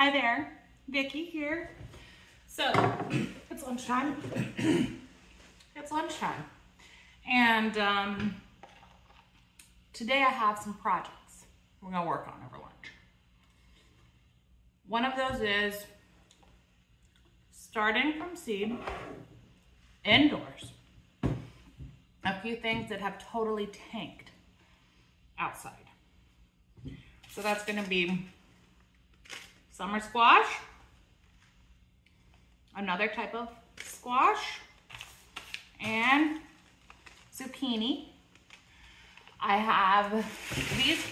Hi there, Vicki here. So it's lunchtime. It's lunchtime. And today I have some projects we're gonna work on over lunch. One of those is starting from seed indoors. A few things that have totally tanked outside. So that's gonna be summer squash, another type of squash, and zucchini. I have these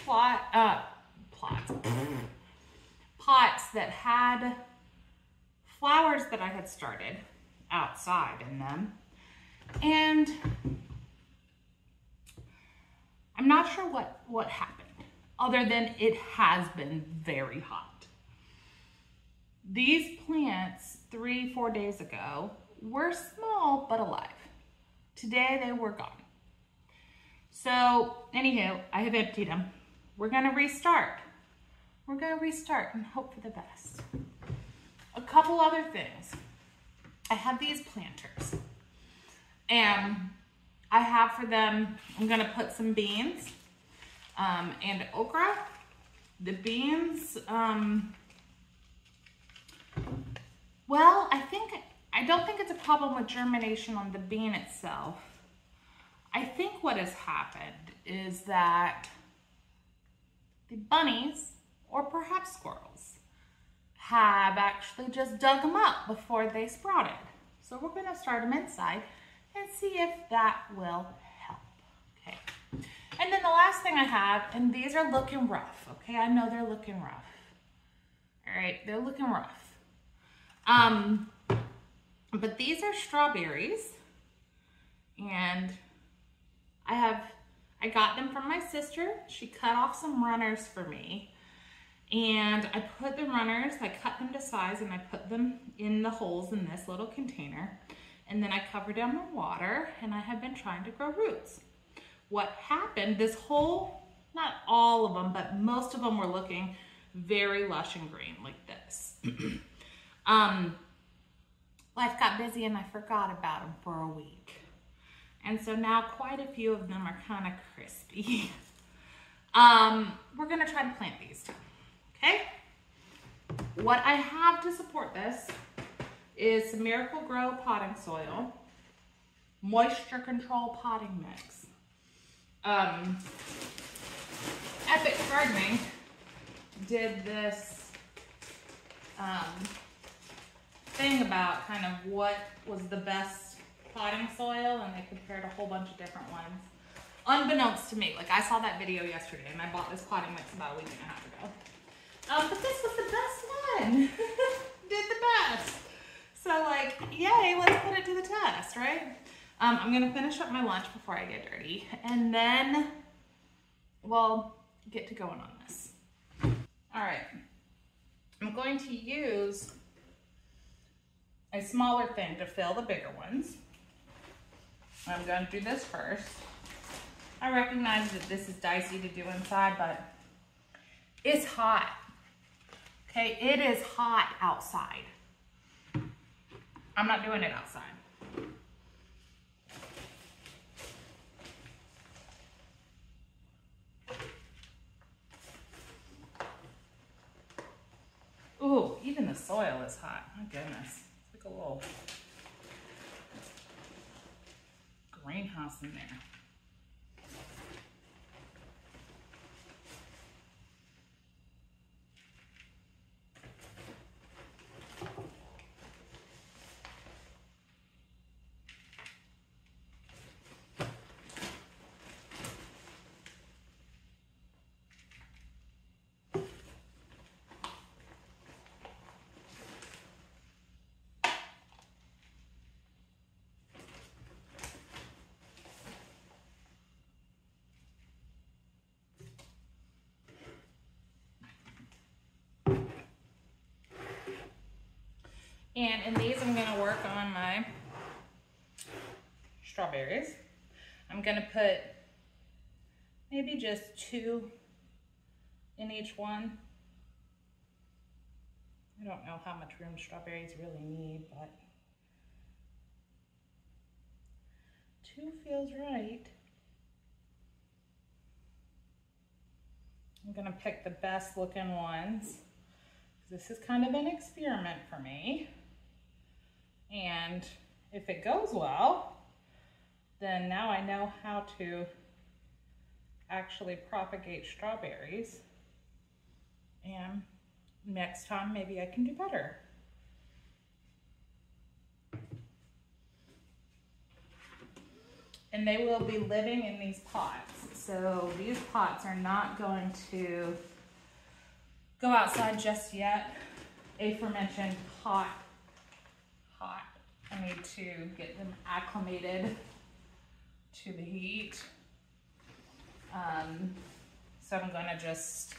pots that had flowers that I had started outside in them. And I'm not sure what happened, other than it has been very hot. These plants 3-4 days ago were small but alive. Today they were gone. So anywho, I have emptied them. We're gonna restart. We're gonna restart and hope for the best. A couple other things. I have these planters and I have for them, I'm gonna put some beans and okra. The beans, well, I don't think it's a problem with germination on the bean itself. I think what has happened is that the bunnies, or perhaps squirrels, have actually just dug them up before they sprouted. So we're gonna start them inside and see if that will help, okay? And then the last thing I have, and these are looking rough, okay? I know they're looking rough. All right, they're looking rough. But these are strawberries, and I got them from my sister. She cut off some runners for me, and I put the runners, I cut them to size, and I put them in the holes in this little container, and then I covered them in water, and I have been trying to grow roots. What happened, this whole, not all of them, but most of them were looking very lush and green like this. Life got busy and I forgot about them for a week. And so now quite a few of them are kind of crispy. We're gonna try to plant these, okay? What I have to support this is some Miracle Grow potting soil, moisture control potting mix. Epic Gardening did this thing about kind of what was the best potting soil, and they compared a whole bunch of different ones. Unbeknownst to me, like I saw that video yesterday and I bought this potting mix about a week and a half ago. But this was the best one. Did the best. So like, yay, let's put it to the test, right? I'm gonna finish up my lunch before I get dirty, and then we'll get to going on this. All right, I'm going to use a smaller thing to fill the bigger ones. I'm going to do this first. I recognize that this is dicey to do inside, but it's hot. Okay, it is hot outside. I'm not doing it outside. Ooh, even the soil is hot. My goodness. It's like a little greenhouse in there. And in these, I'm gonna work on my strawberries. I'm gonna put maybe just 2 in each one. I don't know how much room strawberries really need, but 2 feels right. I'm gonna pick the best looking ones. This is kind of an experiment for me. And if it goes well, then now I know how to actually propagate strawberries. And next time maybe I can do better. And they will be living in these pots. So these pots are not going to go outside just yet. Aforementioned hot. I need to get them acclimated to the heat. So I'm gonna just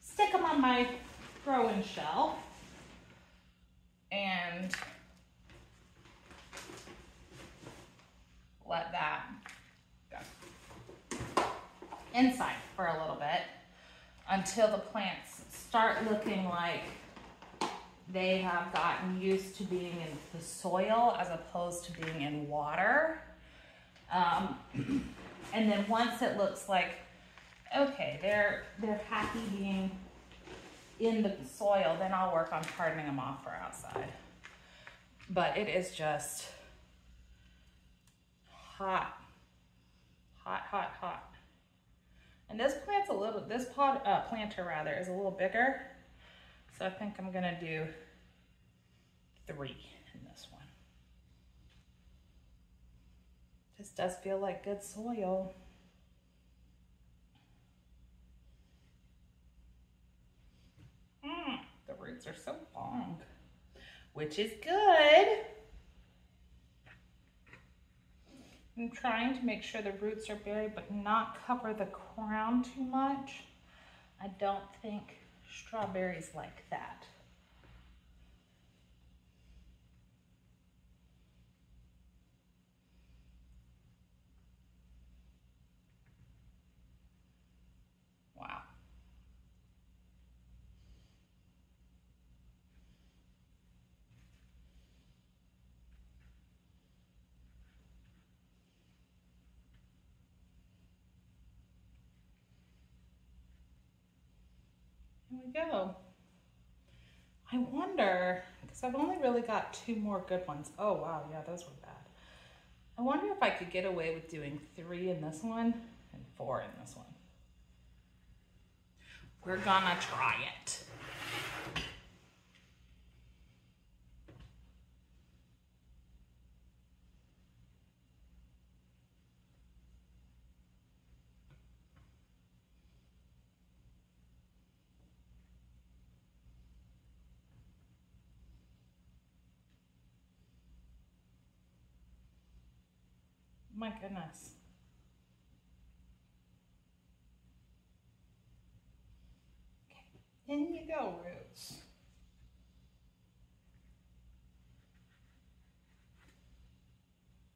stick them on my growing shelf and let that go inside for a little bit until the plants start looking like they have gotten used to being in the soil as opposed to being in water. And then once it looks like, okay, they're happy being in the soil, then I'll work on pardoning them off for outside. But it is just hot. And this plant's planter rather, is a little bigger. So I think I'm gonna do 3 in this one. This does feel like good soil. The roots are so long, which is good. I'm trying to make sure the roots are buried but not cover the crown too much. I don't think strawberries like that. Wow. Here we go. I wonder, because I've only really got 2 more good ones. Oh wow, yeah, those were bad. I wonder if I could get away with doing 3 in this one and 4 in this one. We're gonna try it. My goodness. Okay, in you go, roots.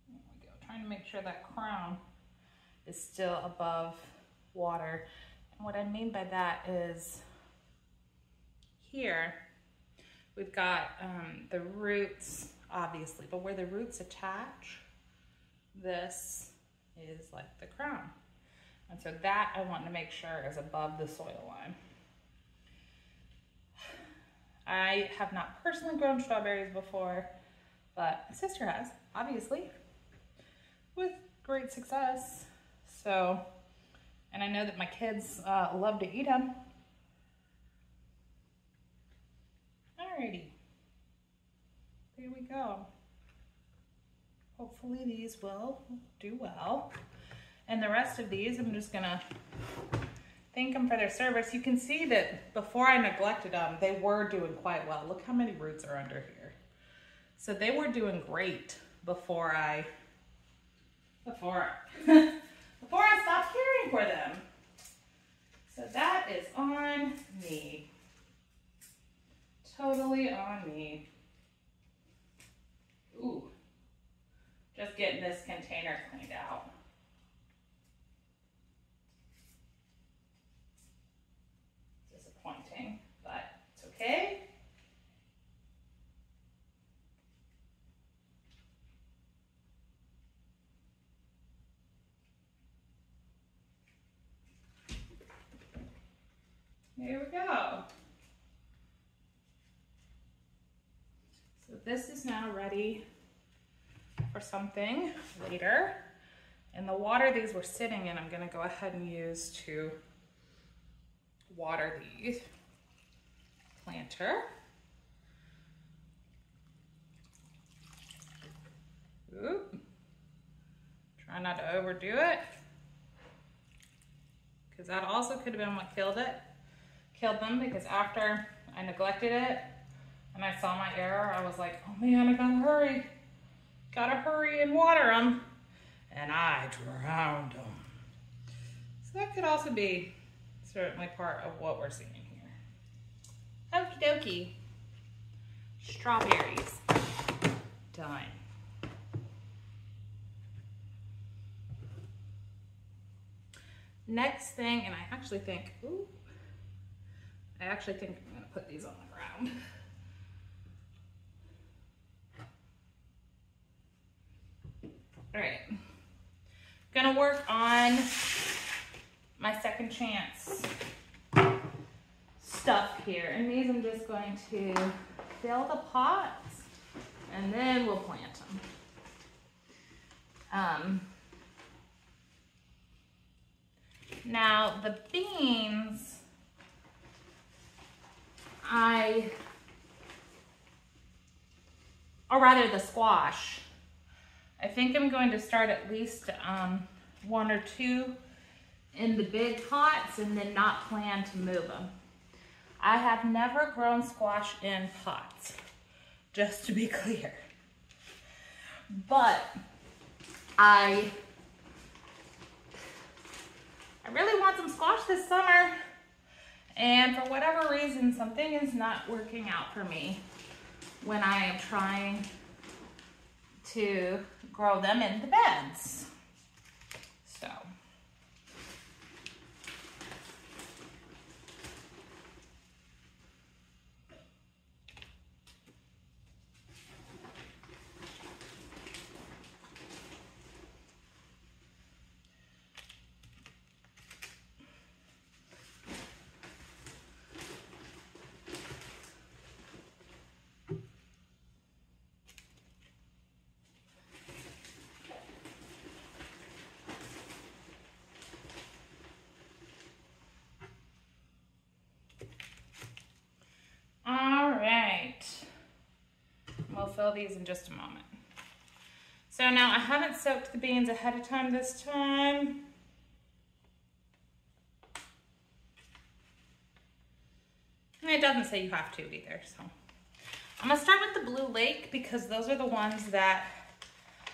There we go. Trying to make sure that crown is still above water. And what I mean by that is here we've got the roots, obviously, but where the roots attach, this is like the crown. And so that I want to make sure is above the soil line. I have not personally grown strawberries before, but my sister has, obviously, with great success. So, and I know that my kids love to eat them. Alrighty, there we go. Hopefully these will do well. And the rest of these, I'm just gonna thank them for their service. You can see that before I neglected them, they were doing quite well. Look how many roots are under here. So they were doing great before I stopped caring for them. So that is on me. Totally on me. Ooh. Just getting this container cleaned out. Disappointing, but it's okay. There we go. So this is now ready for something later. And the water these were sitting in, I'm gonna go ahead and use to water the planter. Oop. Try not to overdo it, because that also could have been what killed them, because after I neglected it and I saw my error, I was like, oh man, I gotta hurry and water them, and I drowned them. So that could also be certainly part of what we're seeing here. Okie dokie. Strawberries. Done. Next thing, and I actually think I'm gonna put these on the ground. All right, gonna work on my second chance stuff here. And these I'm just going to fill the pots and then we'll plant them. Now the beans, or rather the squash, I think I'm going to start at least 1 or 2 in the big pots and then not plan to move them. I have never grown squash in pots, just to be clear. But I really want some squash this summer, and for whatever reason, something is not working out for me when I am trying to grow them in the beds. So. We'll fill these in just a moment. So now I haven't soaked the beans ahead of time this time. And it doesn't say you have to either, so. I'm gonna start with the Blue Lake because those are the ones that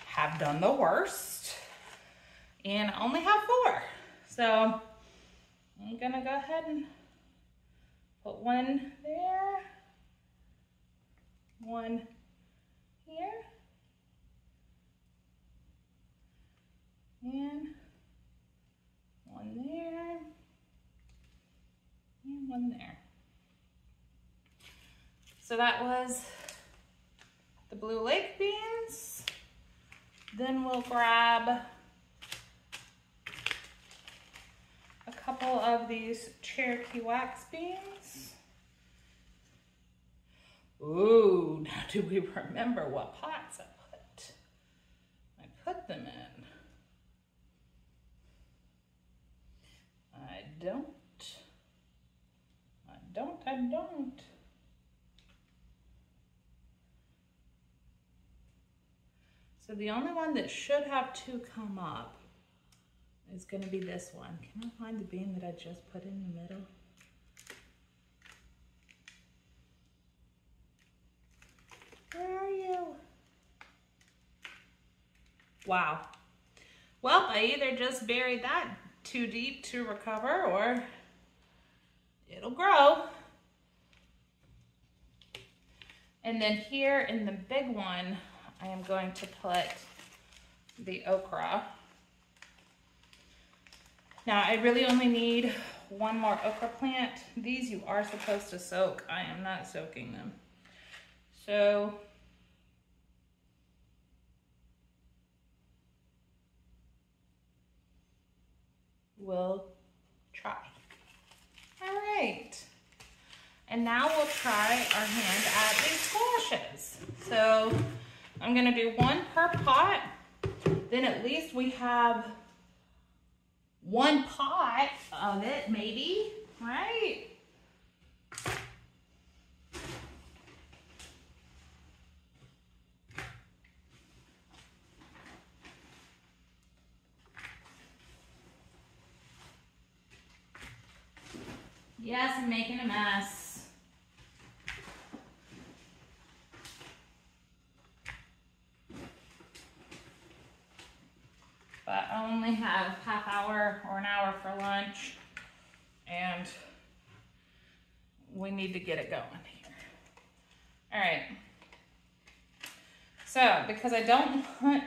have done the worst. And I only have 4. So I'm gonna go ahead and put 1 there, 1 here, and 1 there, and 1 there. So that was the Blue Lake beans. Then we'll grab a couple of these Cherokee wax beans. Ooh, now do we remember what pots I put them in? I don't. So the only one that should have 2 come up is gonna be this one. Can I find the bean that I just put in the middle? Where are you? Wow. Well, I either just buried that too deep to recover or it'll grow. And then here in the big one, I am going to put the okra. Now I really only need 1 more okra plant. These you are supposed to soak. I am not soaking them. So we'll try. All right. right. And now we'll try our hand at these squashes. So I'm gonna do one per pot. Then at least we have one pot of it, maybe, right? Yes, I'm making a mess. But I only have half hour or an hour for lunch, and we need to get it going here. All right. So, because I don't want,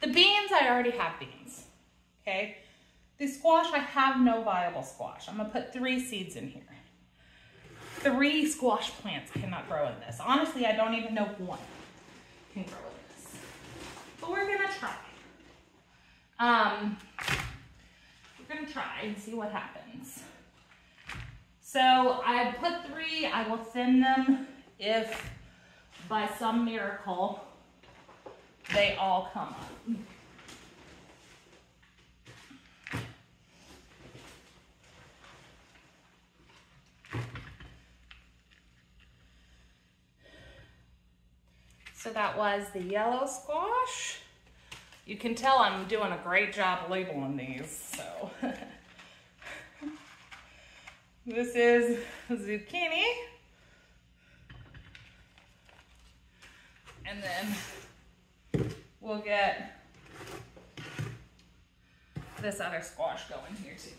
the beans, I already have beans, okay? The squash, I have no viable squash. I'm gonna put 3 seeds in here. 3 squash plants cannot grow in this. Honestly, I don't even know if 1 can grow in this. But we're gonna try. We're gonna try and see what happens. So I put 3, I will thin them if by some miracle they all come up. So that was the yellow squash. You can tell I'm doing a great job labeling these, so. This is zucchini. And then we'll get this other squash going here too.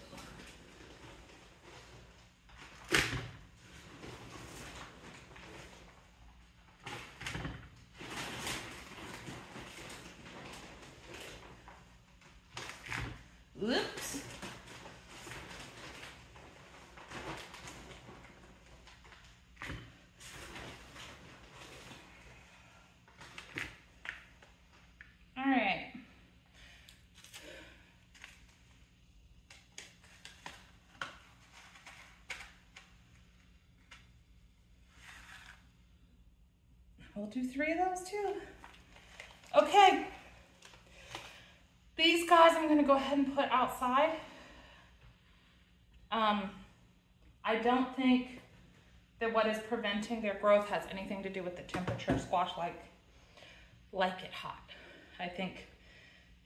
Oops. All right. We'll do 3 of those too. Okay. These guys I'm gonna go ahead and put outside. I don't think that what is preventing their growth has anything to do with the temperature. Squash like it hot. I think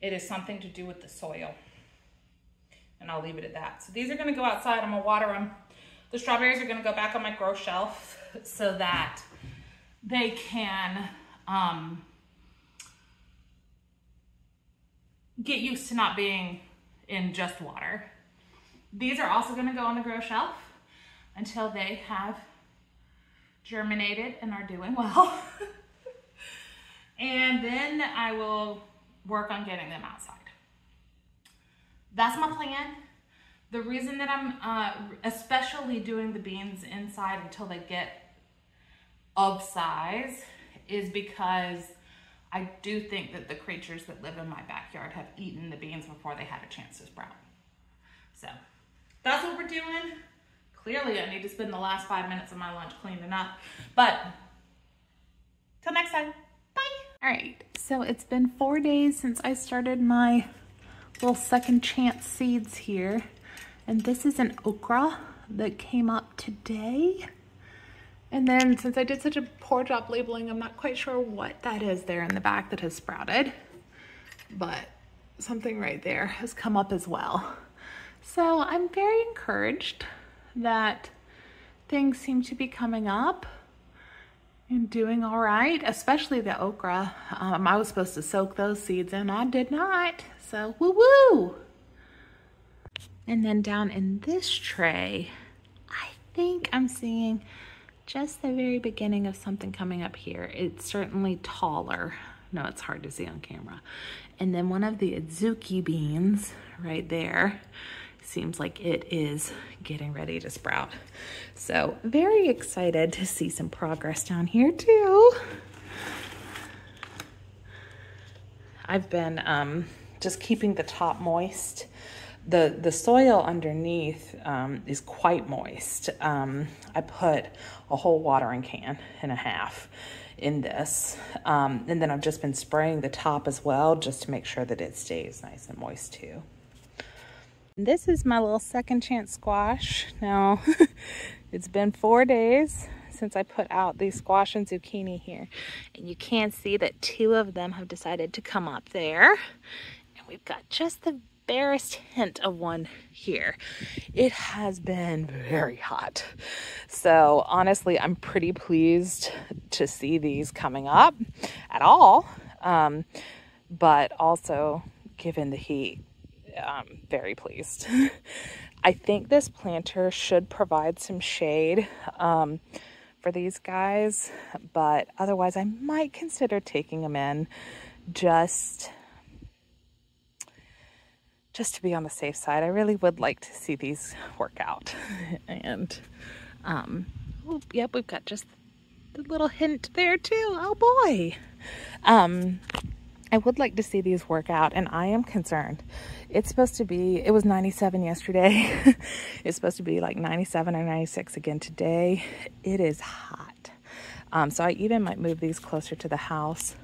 it is something to do with the soil. And I'll leave it at that. So these are gonna go outside, I'm gonna water them. The strawberries are gonna go back on my grow shelf so that they can get used to not being in just water. These are also gonna go on the grow shelf until they have germinated and are doing well. And then I will work on getting them outside. That's my plan. The reason that I'm especially doing the beans inside until they get of size is because I do think that the creatures that live in my backyard have eaten the beans before they had a chance to sprout. So that's what we're doing. Clearly I need to spend the last 5 minutes of my lunch cleaning up, but till next time, bye. All right, so it's been 4 days since I started my little second chance seeds here. And this is an okra that came up today. And then since I did such a poor job labeling, I'm not quite sure what that is there in the back that has sprouted, but something right there has come up as well. So I'm very encouraged that things seem to be coming up and doing all right, especially the okra. I was supposed to soak those seeds in, I did not, so woo-woo. And then down in this tray, I think I'm seeing just the very beginning of something coming up here. It's certainly taller. No, it's hard to see on camera. And then one of the adzuki beans right there seems like it is getting ready to sprout. So very excited to see some progress down here too. I've been just keeping the top moist The soil underneath is quite moist. I put a whole watering can and a half in this. And then I've just been spraying the top as well, just to make sure that it stays nice and moist too. This is my little second chance squash. Now, it's been 4 days since I put out these squash and zucchini here. And you can see that 2 of them have decided to come up there. And we've got just the barest hint of one here. It has been very hot. So honestly, I'm pretty pleased to see these coming up at all. But also, given the heat, I'm very pleased. I think this planter should provide some shade for these guys, but otherwise I might consider taking them in just to be on the safe side. I really would like to see these work out. And oh, yep, we've got just the little hint there too. Oh boy. I would like to see these work out, and I am concerned. It's supposed to be, it was 97 yesterday. It's supposed to be like 97 or 96 again today. It is hot. So I even might move these closer to the house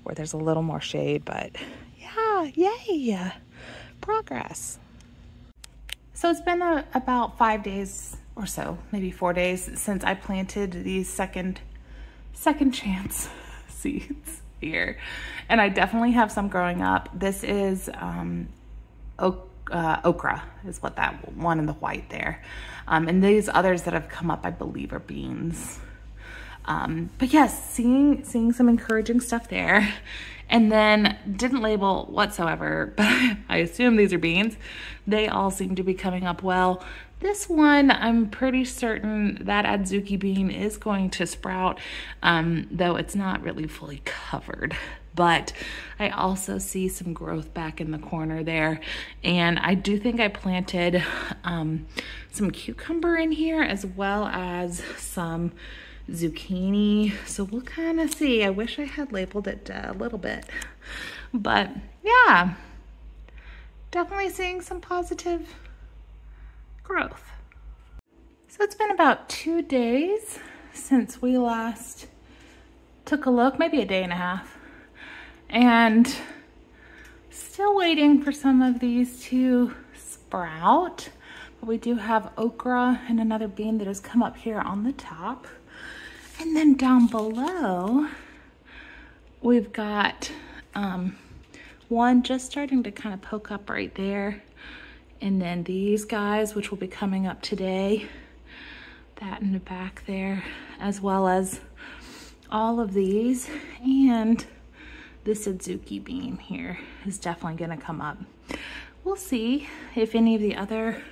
where there's a little more shade, but yeah, yay, progress. So it's been about 5 days or so, maybe 4 days, since I planted these second chance seeds here. And I definitely have some growing up. This is okra is what that one in the white there. And these others that have come up, I believe, are beans. But yes, seeing some encouraging stuff there. And then didn't label whatsoever, but I assume these are beans. They all seem to be coming up well. This one, I'm pretty certain that adzuki bean is going to sprout, though it's not really fully covered. But I also see some growth back in the corner there. And I do think I planted some cucumber in here, as well as some zucchini. So we'll kind of see. I wish I had labeled it a little bit. But yeah, definitely seeing some positive growth. So it's been about 2 days since we last took a look, maybe a day and a half, and still waiting for some of these to sprout. But we do have okra and another bean that has come up here on the top. And then down below, we've got one just starting to kind of poke up right there. And then these guys, which will be coming up today, that in the back there, as well as all of these. And this adzuki bean here is definitely gonna come up. We'll see if any of the other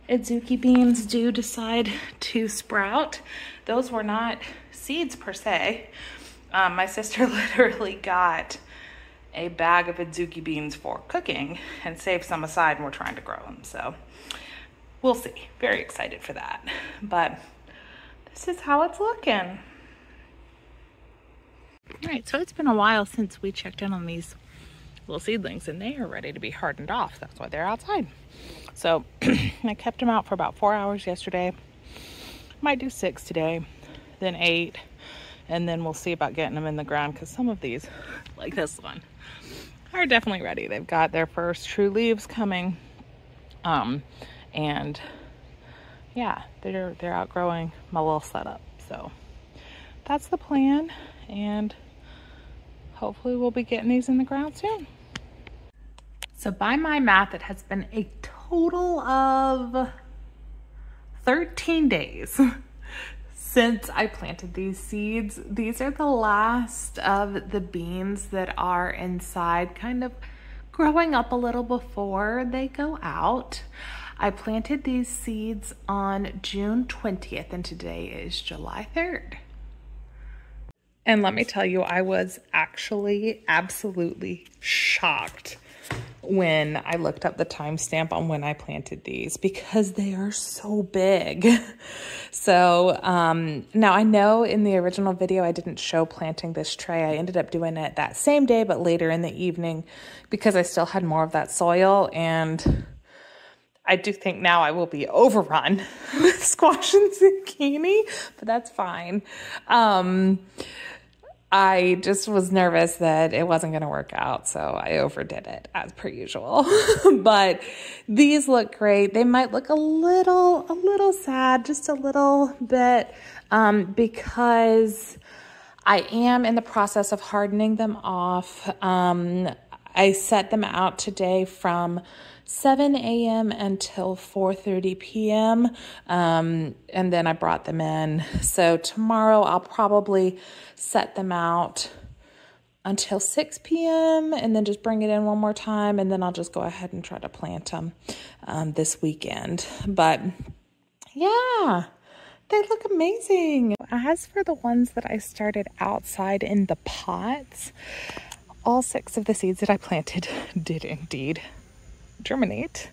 adzuki beans do decide to sprout. Those were not seeds per se. My sister literally got a bag of adzuki beans for cooking and saved some aside, and we're trying to grow them. So we'll see. Very excited for that. But this is how it's looking. All right, so it's been a while since we checked in on these little seedlings, and they are ready to be hardened off. That's why they're outside. So I kept them out for about 4 hours yesterday. Might do 6 today, then 8, and then we'll see about getting them in the ground, because some of these, like this one, are definitely ready. They've got their first true leaves coming, and yeah, they're outgrowing my little setup. So that's the plan, and hopefully we'll be getting these in the ground soon. So by my math, it has been a total of 13 days since I planted these seeds. These are the last of the beans that are inside, kind of growing up a little before they go out. I planted these seeds on June 20th, and today is July 3rd. And let me tell you, I was actually absolutely shocked when I looked up the timestamp on when I planted these, because they are so big. So now I know in the original video I didn't show planting this tray. I ended up doing it that same day, but later in the evening, because I still had more of that soil. And I do think now I will be overrun with squash and zucchini, but that's fine. I just was nervous that it wasn't going to work out, so I overdid it as per usual. But these look great. They might look a little sad, just a little bit, because I am in the process of hardening them off. I set them out today from 7 a.m. until 4:30 p.m. And then I brought them in. So tomorrow I'll probably set them out until 6 p.m. and then just bring it in one more time. And then I'll just go ahead and try to plant them this weekend. But yeah, they look amazing. As for the ones that I started outside in the pots, all 6 of the seeds that I planted did indeed germinate,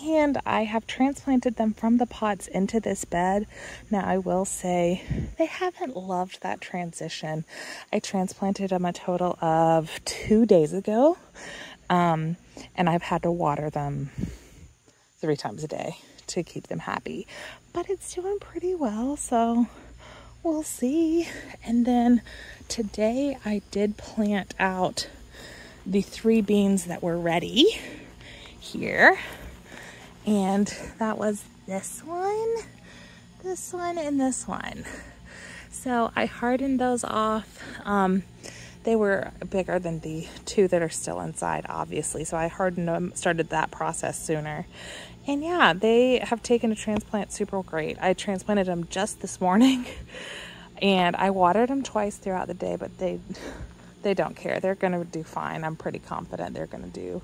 and I have transplanted them from the pots into this bed. Now I will say they haven't loved that transition. I transplanted them a total of 2 days ago, and I've had to water them 3 times a day to keep them happy, but it's doing pretty well, so we'll see. And then today I did plant out the 3 beans that were ready here, and that was this one, and this one. So I hardened those off. They were bigger than the 2 that are still inside, obviously, so I hardened them, started that process sooner. And yeah, they have taken a transplant super great. I transplanted them just this morning, and I watered them twice throughout the day, but they don't care. They're gonna do fine. I'm pretty confident they're gonna do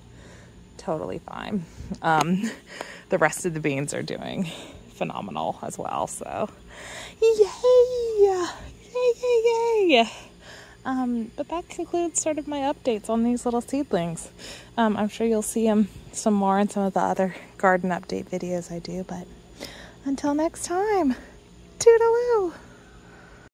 totally fine. The rest of the beans are doing phenomenal as well, so yay. But that concludes sort of my updates on these little seedlings. I'm sure you'll see them some more in some of the other garden update videos I do, but until next time, toodaloo.